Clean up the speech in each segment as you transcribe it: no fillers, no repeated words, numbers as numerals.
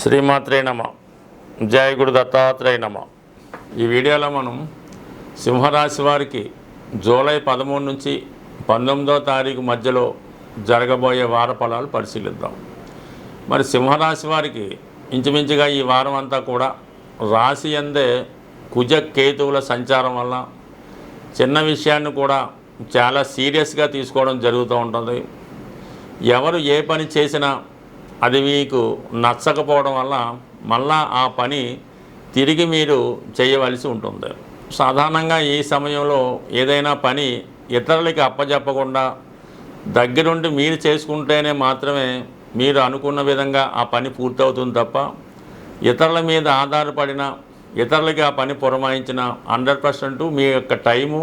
శ్రీమాత్రే నమ. జయ గురు దత్తాత్రేయ నమ. ఈ వీడియోలో మనం సింహరాశి వారికి జూలై 13 నుంచి 19వ తారీఖు మధ్యలో జరగబోయే వార ఫలాలు పరిశీలిద్దాం. మరి సింహరాశి వారికి ఇంచుమించుగా ఈ వారం అంతా కూడా రాశి యందే కుజ కేతువుల సంచారం వల్ల చిన్న విషయాన్ని కూడా చాలా సీరియస్గా తీసుకోవడం జరుగుతూ ఉంటుంది. ఎవరు ఏ పని చేసినా అది మీకు నచ్చకపోవడం వల్ల మళ్ళా ఆ పని తిరిగి మీరు చేయవలసి ఉంటుంది. సాధారణంగా ఈ సమయంలో ఏదైనా పని ఇతరులకి అప్పజెప్పకుండా దగ్గరుండి మీరు చేసుకుంటేనే మాత్రమే మీరు అనుకున్న విధంగా ఆ పని పూర్తవుతుంది తప్ప ఇతరుల మీద ఆధారపడిన ఇతరులకి ఆ పని పురమాయించిన 100% మీ యొక్క టైము,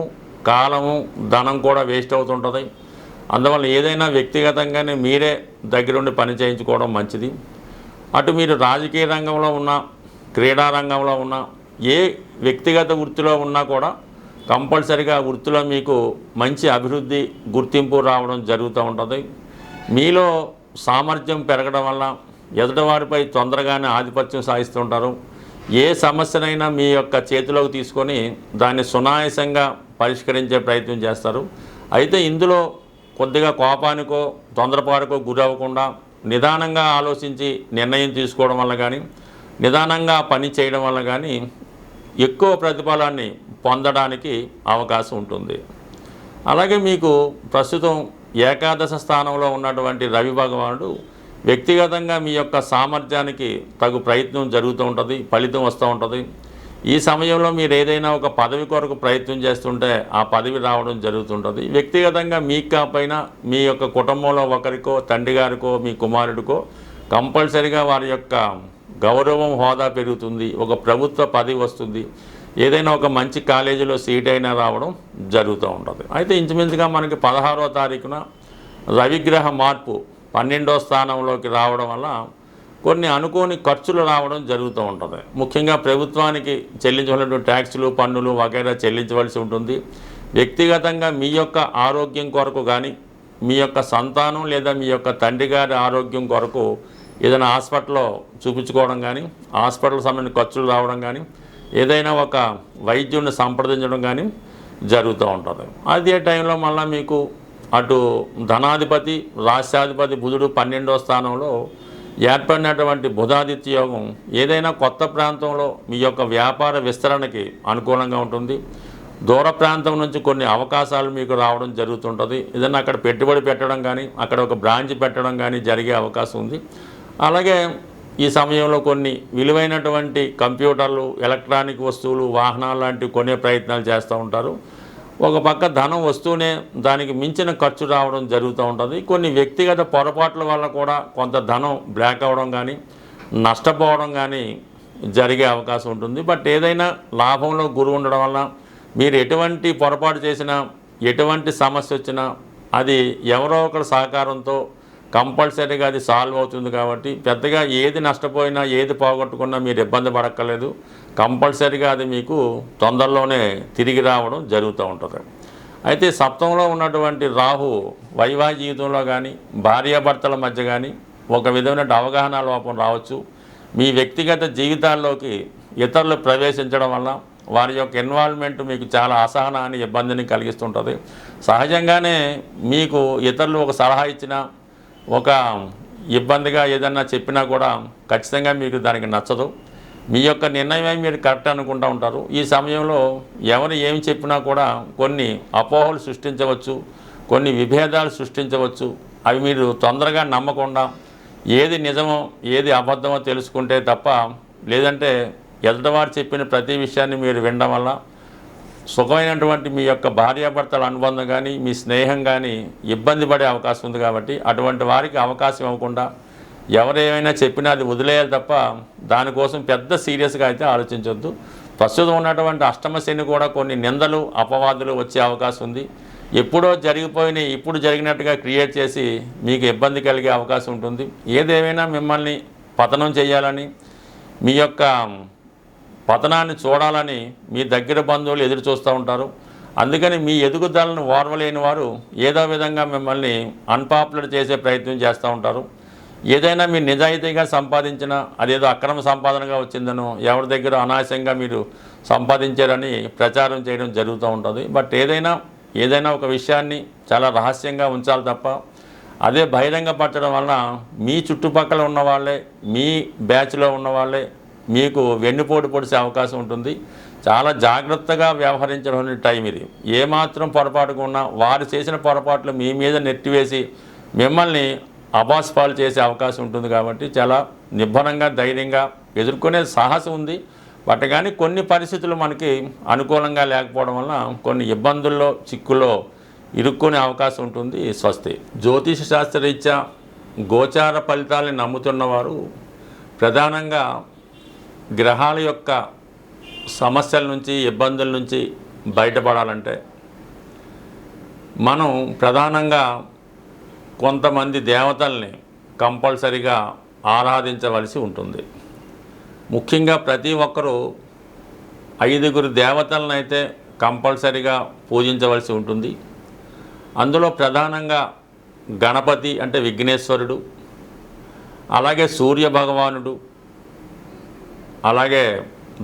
కాలము, ధనం కూడా వేస్ట్ అవుతుంటుంది. అందువల్ల ఏదైనా వ్యక్తిగతంగానే మీరే దగ్గరుండి పని చేయించుకోవడం మంచిది. అటు మీరు రాజకీయ రంగంలో ఉన్నా, క్రీడా రంగంలో ఉన్నా, ఏ వ్యక్తిగత వృత్తిలో ఉన్నా కూడా కంపల్సరిగా వృత్తిలో మీకు మంచి అభివృద్ధి, గుర్తింపు రావడం జరుగుతూ ఉంటుంది. మీలో సామర్థ్యం పెరగడం వల్ల ఎదుటివారిపై తొందరగానే ఆధిపత్యం సాధిస్తుంటారు. ఏ సమస్యనైనా మీ యొక్క చేతిలోకి తీసుకొని దాన్ని సునాయాసంగా పరిష్కరించే ప్రయత్నం చేస్తారు. అయితే ఇందులో కొద్దిగా కోపానికో తొందరపాటుకో గురవ్వకుండా నిదానంగా ఆలోచించి నిర్ణయం తీసుకోవడం వల్ల కానీ, నిదానంగా పని చేయడం వల్ల కానీ ఎక్కువ ప్రతిఫలాన్ని పొందడానికి అవకాశం ఉంటుంది. అలాగే మీకు ప్రస్తుతం ఏకాదశ స్థానంలో ఉన్నటువంటి రవి భగవానుడు వ్యక్తిగతంగా మీ యొక్క సామర్థ్యానికి తగు ప్రయత్నం జరుగుతూ ఉంటుంది, ఫలితం వస్తూ ఉంటుంది. ఈ సమయంలో మీరు ఏదైనా ఒక పదవి కొరకు ప్రయత్నం చేస్తుంటే ఆ పదవి రావడం జరుగుతుంటుంది. వ్యక్తిగతంగా మీకు కాకపోయినా మీ యొక్క కుటుంబంలో ఒకరికో, తండ్రి గారికో, మీ కుమారుడికో కంపల్సరిగా వారి యొక్క గౌరవం, హోదా పెరుగుతుంది. ఒక ప్రభుత్వ పదవి వస్తుంది. ఏదైనా ఒక మంచి కాలేజీలో సీట్ అయినా రావడం జరుగుతూ ఉంటుంది. అయితే ఇంచుమించుగా మనకి 16వ తారీఖున రవిగ్రహ మార్పు 12వ స్థానంలోకి రావడం వల్ల కొన్ని అనుకోని ఖర్చులు రావడం జరుగుతూ ఉంటుంది. ముఖ్యంగా ప్రభుత్వానికి చెల్లించవలసినటువంటి ట్యాక్సులు, పన్నులు వగైరా చెల్లించవలసి ఉంటుంది. వ్యక్తిగతంగా మీ యొక్క ఆరోగ్యం కొరకు కానీ, మీ యొక్క సంతానం లేదా మీ యొక్క తండ్రి గారి ఆరోగ్యం కొరకు ఏదైనా హాస్పిటల్లో చూపించుకోవడం కానీ, హాస్పిటల్ సంబంధించిన ఖర్చులు రావడం కానీ, ఏదైనా ఒక వైద్యుడిని సంప్రదించడం కానీ జరుగుతూ ఉంటుంది. అదే టైంలో మళ్ళీ మీకు అటు ధనాధిపతి, రాష్ట్రాధిపతి బుధుడు 12వ స్థానంలో ఏర్పడినటువంటి బుధాదిత్య యోగం ఏదైనా కొత్త ప్రాంతంలో మీ యొక్క వ్యాపార విస్తరణకి అనుకూలంగా ఉంటుంది. దూర ప్రాంతం నుంచి కొన్ని అవకాశాలు మీకు రావడం జరుగుతుంటుంది. ఏదైనా అక్కడ పెట్టుబడి పెట్టడం కానీ, అక్కడ ఒక బ్రాంచ్ పెట్టడం కానీ జరిగే అవకాశం ఉంది. అలాగే ఈ సమయంలో కొన్ని విలువైనటువంటి కంప్యూటర్లు, ఎలక్ట్రానిక్ వస్తువులు, వాహనాలు లాంటివి కొనే ప్రయత్నాలు చేస్తూ ఉంటారు. ఒక పక్క ధనం వస్తూనే దానికి మించిన ఖర్చు రావడం జరుగుతూ ఉంటుంది. కొన్ని వ్యక్తిగత పొరపాట్ల వల్ల కూడా కొంత ధనం బ్లాక్ అవ్వడం కానీ, నష్టపోవడం కానీ జరిగే అవకాశం ఉంటుంది. బట్ ఏదైనా లాభంలో గురువు ఉండడం వల్ల మీరు ఎటువంటి పొరపాటు చేసినా, ఎటువంటి సమస్య వచ్చినా అది ఎవరో ఒకరి సహకారంతో కంపల్సరీగా అది సాల్వ్ అవుతుంది. కాబట్టి పెద్దగా ఏది నష్టపోయినా, ఏది పోగొట్టుకున్నా మీరు ఇబ్బంది పడక్కర్లేదు. కంపల్సరీగా అది మీకు తొందరలోనే తిరిగి రావడం జరుగుతూ ఉంటుంది. అయితే సప్తమంలో ఉన్నటువంటి రాహు వైవాహిక జీవితంలో కానీ, భార్యాభర్తల మధ్య కానీ ఒక విధమైన అవగాహన లోపం రావచ్చు. మీ వ్యక్తిగత జీవితాల్లోకి ఇతరులు ప్రవేశించడం వల్ల వారి యొక్క ఇన్వాల్వ్మెంట్ మీకు చాలా అసహనాన్ని, ఇబ్బందిని కలిగిస్తుంటుంది. సహజంగానే మీకు ఇతరులు ఒక సలహా ఇచ్చినా, ఒక ఇబ్బందిగా ఏదన్నా చెప్పినా కూడా ఖచ్చితంగా మీకు దానికి నచ్చదు. మీ యొక్క నిర్ణయమే మీరు కరెక్ట్ అనుకుంటూ ఉంటారు. ఈ సమయంలో ఎవరు ఏమి చెప్పినా కూడా కొన్ని అపోహలు సృష్టించవచ్చు, కొన్ని విభేదాలు సృష్టించవచ్చు. అవి మీరు తొందరగా నమ్మకుండా ఏది నిజమో, ఏది అబద్ధమో తెలుసుకుంటే తప్ప, లేదంటే ఎదుటివారు చెప్పిన ప్రతి విషయాన్ని మీరు వినడం వల్ల సుఖమైనటువంటి మీ యొక్క భార్యాభర్తల అనుబంధం కానీ, మీ స్నేహం కానీ ఇబ్బంది పడే అవకాశం ఉంది. కాబట్టి అటువంటి వారికి అవకాశం ఇవ్వకుండా ఎవరేమైనా చెప్పినా అది వదిలేయాలి తప్ప దానికోసం పెద్ద సీరియస్గా అయితే ఆలోచించొద్దు. ప్రస్తుతం ఉన్నటువంటి అష్టమ శని కూడా కొన్ని నిందలు, అపవాదులు వచ్చే అవకాశం ఉంది. ఎప్పుడో జరిగిపోయినాయి ఇప్పుడు జరిగినట్టుగా క్రియేట్ చేసి మీకు ఇబ్బంది కలిగే అవకాశం ఉంటుంది. ఏదేమైనా మిమ్మల్ని పతనం చేయాలని, మీ యొక్క పతనాన్ని చూడాలని మీ దగ్గర బంధువులు ఎదురు చూస్తూ ఉంటారు. అందుకని మీ ఎదుగుదలను ఓర్వలేని వారు ఏదో విధంగా మిమ్మల్ని అన్పాపులర్ చేసే ప్రయత్నం చేస్తూ ఉంటారు. ఏదైనా మీరు నిజాయితీగా సంపాదించినా అదేదో అక్రమ సంపాదనగా వచ్చిందనో ఎవరి దగ్గర అనాశంగా మీరు సంపాదించారని ప్రచారం చేయడం జరుగుతూ ఉంటుంది. బట్ ఏదైనా ఒక విషయాన్ని చాలా రహస్యంగా ఉంచాలి తప్ప అదే బహిరంగపరచడం వలన మీ చుట్టుపక్కల ఉన్న వాళ్ళే, మీ బ్యాచ్లో ఉన్న వాళ్ళే మీకు వెన్నుపోటు పొడిసే అవకాశం ఉంటుంది. చాలా జాగ్రత్తగా వ్యవహరించడం టైం ఇది. ఏమాత్రం పొరపాటుగా ఉన్నా వారు చేసిన పొరపాట్లు మీ మీద నెట్టివేసి మిమ్మల్ని అబాస్పాలు చేసే అవకాశం ఉంటుంది. కాబట్టి చాలా నిబ్బరంగా ధైర్యంగా ఎదుర్కొనే సాహసం ఉంది. బట్ కానీ కొన్ని పరిస్థితులు మనకి అనుకూలంగా లేకపోవడం వలన కొన్ని ఇబ్బందుల్లో చిక్కుల్లో ఇరుక్కునే అవకాశం ఉంటుంది. స్వస్తి. జ్యోతిష శాస్త్రరీత్యా గోచార ఫలితాలను నమ్ముతున్నవారు ప్రధానంగా గ్రహాల యొక్క సమస్యల నుంచి ఇబ్బందుల నుంచి బయటపడాలంటే మనం ప్రధానంగా కొంతమంది దేవతల్ని కంపల్సరిగా ఆరాధించవలసి ఉంటుంది. ముఖ్యంగా ప్రతి ఒక్కరూ 5 దేవతలను అయితే కంపల్సరిగా పూజించవలసి ఉంటుంది. అందులో ప్రధానంగా గణపతి అంటే విఘ్నేశ్వరుడు, అలాగే సూర్య భగవానుడు, అలాగే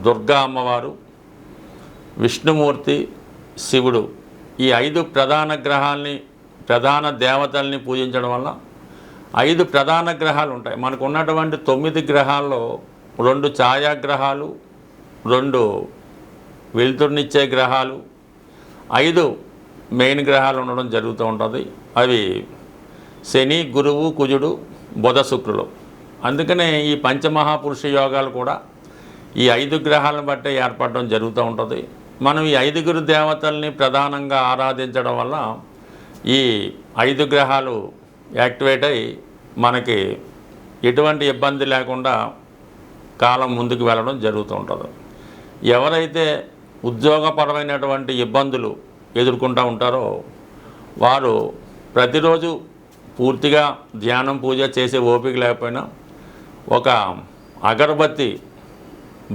దుర్గా అమ్మవారు, విష్ణుమూర్తి, శివుడు, ఈ 5 ప్రధాన గ్రహాల్ని ప్రధాన దేవతల్ని పూజించడం వల్ల 5 ప్రధాన గ్రహాలు ఉంటాయి. మనకు ఉన్నటువంటి 9 గ్రహాల్లో 2 ఛాయాగ్రహాలు, 2 వెలుతురునిచ్చే గ్రహాలు, 5 మెయిన్ గ్రహాలు ఉండడం జరుగుతూ ఉంటుంది. అవి శని, గురువు, కుజుడు, బుధ, శుక్రులు. అందుకనే ఈ పంచమహాపురుష యోగాలు కూడా ఈ 5 గ్రహాలను బట్టే ఏర్పడడం జరుగుతూ ఉంటుంది. మనం ఈ 5 దేవతల్ని ప్రధానంగా ఆరాధించడం వల్ల ఈ 5 గ్రహాలు యాక్టివేట్ అయ్యి మనకి ఎటువంటి ఇబ్బంది లేకుండా కాలం ముందుకు వెళ్ళడం జరుగుతూ ఉంటుంది. ఎవరైతే ఉద్యోగపరమైనటువంటి ఇబ్బందులు ఎదుర్కొంటూ ఉంటారో వారు ప్రతిరోజు పూర్తిగా ధ్యానం పూజ చేసే ఓపిక లేకపోయినా ఒక అగరబత్తి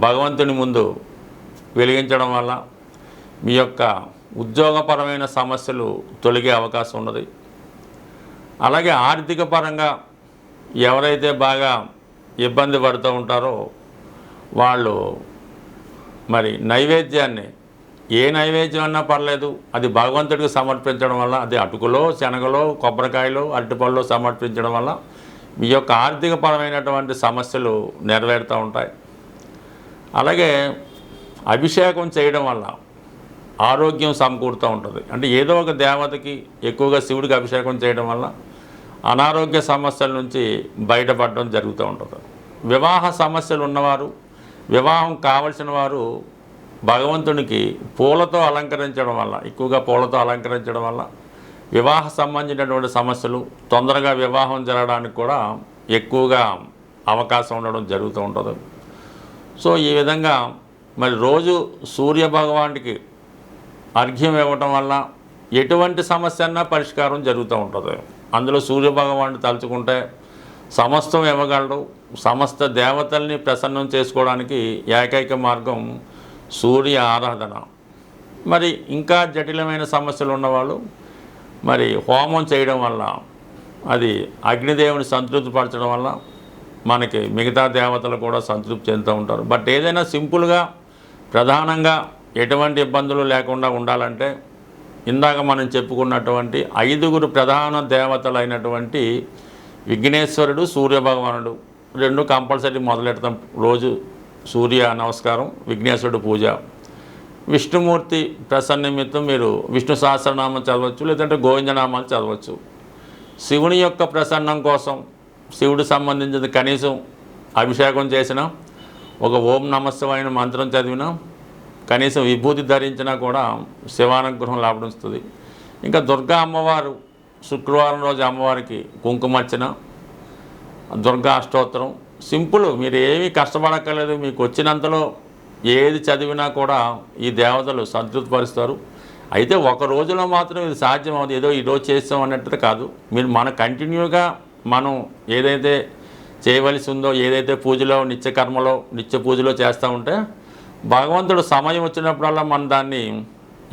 భగవంతుని ముందు వెలిగించడం వల్ల మీ యొక్క ఉద్యోగపరమైన సమస్యలు తొలగే అవకాశం ఉన్నది. అలాగే ఆర్థిక పరంగా ఎవరైతే బాగా ఇబ్బంది పడుతూ ఉంటారో వాళ్ళు మరి నైవేద్యాన్ని, ఏ నైవేద్యం అన్నా పర్లేదు, అది భగవంతుడికి సమర్పించడం వల్ల, అది అటుకులో, శనగలో, కొబ్బరికాయలో, అరటిపళ్ళలో సమర్పించడం వల్ల మీ యొక్క ఆర్థికపరమైనటువంటి సమస్యలు నెరవేరుతూ ఉంటాయి. అలాగే అభిషేకం చేయడం వల్ల ఆరోగ్యం సమకూరుతూ ఉంటుంది. అంటే ఏదో ఒక దేవతకి, ఎక్కువగా శివుడికి అభిషేకం చేయడం వల్ల అనారోగ్య సమస్యల నుంచి బయటపడడం జరుగుతూ ఉంటుంది. వివాహ సమస్యలు ఉన్నవారు, వివాహం కావలసిన వారు భగవంతునికి పూలతో అలంకరించడం వల్ల, ఎక్కువగా పూలతో అలంకరించడం వల్ల వివాహ సంబంధించినటువంటి సమస్యలు, తొందరగా వివాహం జరగడానికి కూడా ఎక్కువగా అవకాశం ఉండడం జరుగుతూ ఉంటుంది. సో ఈ విధంగా మరి రోజు సూర్య భగవానుడికి అర్ఘ్యం ఇవ్వటం వల్ల ఎటువంటి సమస్య అన్నా పరిష్కారం జరుగుతూ ఉంటుంది. అందులో సూర్య భగవానుడు తలుచుకుంటే సమస్తం ఇవ్వగలడు. సమస్త దేవతల్ని ప్రసన్నం చేసుకోవడానికి ఏకైక మార్గం సూర్య ఆరాధన. మరి ఇంకా జటిలమైన సమస్యలు ఉన్నవాళ్ళు మరి హోమం చేయడం వల్ల, అది అగ్నిదేవుని సంతృప్తిపరచడం వల్ల మనకి మిగతా దేవతలు కూడా సంతృప్తి చెందుతూ ఉంటారు. బట్ ఏదైనా సింపుల్గా ప్రధానంగా ఎటువంటి ఇబ్బందులు లేకుండా ఉండాలంటే ఇందాక మనం చెప్పుకున్నటువంటి 5 ప్రధాన దేవతలైనటువంటి విఘ్నేశ్వరుడు, సూర్యభగవానుడు 2 కంపల్సరీ మొదలెడతాం. రోజు సూర్య నమస్కారం, విఘ్నేశ్వరుడు పూజ. విష్ణుమూర్తి ప్రసన్న నిమిత్తం మీరు విష్ణు సహస్రనామం చదవచ్చు, లేదంటే గోవిందనామాలు చదవచ్చు. శివుని యొక్క ప్రసన్నం కోసం శివుడు సంబంధించిన కనీసం అభిషేకం చేసిన, ఒక ఓం నమస్సమైన మంత్రం చదివినా, కనీసం విభూతి ధరించినా కూడా శివానుగ్రహం లాభిస్తుంది. ఇంకా దుర్గా అమ్మవారు శుక్రవారం రోజు అమ్మవారికి కుంకుమర్చన, దుర్గా అష్టోత్తరం, సింపుల్. మీరు ఏమీ కష్టపడక్కర్లేదు. మీకు వచ్చినంతలో ఏది చదివినా కూడా ఈ దేవతలు సంతృప్తిపరుస్తారు. అయితే ఒక రోజులో మాత్రం ఇది సాధ్యం అవుతుంది. ఏదో ఈరోజు చేస్తాం అన్నట్టు కాదు. మీరు కంటిన్యూగా మనం ఏదైతే చేయవలసి ఉందో, ఏదైతే పూజలో, నిత్య పూజలో చేస్తూ ఉంటే భగవంతుడు సమయం వచ్చినప్పుడల్లా మనం దాన్ని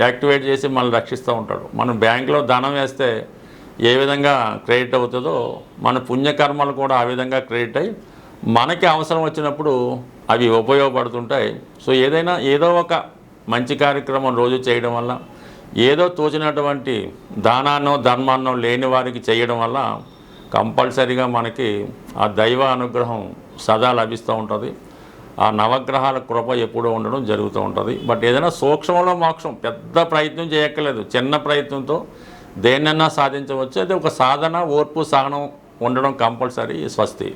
యాక్టివేట్ చేసి మనల్ని రక్షిస్తూ ఉంటాడు. మనం బ్యాంకులో ధనం వేస్తే ఏ విధంగా క్రెడిట్ అవుతుందో మన పుణ్యకర్మలు కూడా ఆ విధంగా క్రెడిట్ అయ్యి మనకి అవసరం వచ్చినప్పుడు అవి ఉపయోగపడుతుంటాయి. సో ఏదో ఒక మంచి కార్యక్రమం రోజు చేయడం వల్ల, ఏదో తోచినటువంటి దానాన్నో ధర్మాన్నో లేని వారికి చేయడం వల్ల కంపల్సరీగా మనకి ఆ దైవ అనుగ్రహం సదా లభిస్తూ ఉంటుంది. ఆ నవగ్రహాల కృప ఎప్పుడూ ఉండడం జరుగుతూ ఉంటుంది. బట్ ఏదైనా సూక్ష్మంలో మోక్షం, పెద్ద ప్రయత్నం చేయక్కర్లేదు, చిన్న ప్రయత్నంతో దేన్నైనా సాధించవచ్చు. అది ఒక సాధన, ఓర్పు, సహనం ఉండడం కంపల్సరీ. స్వస్తి.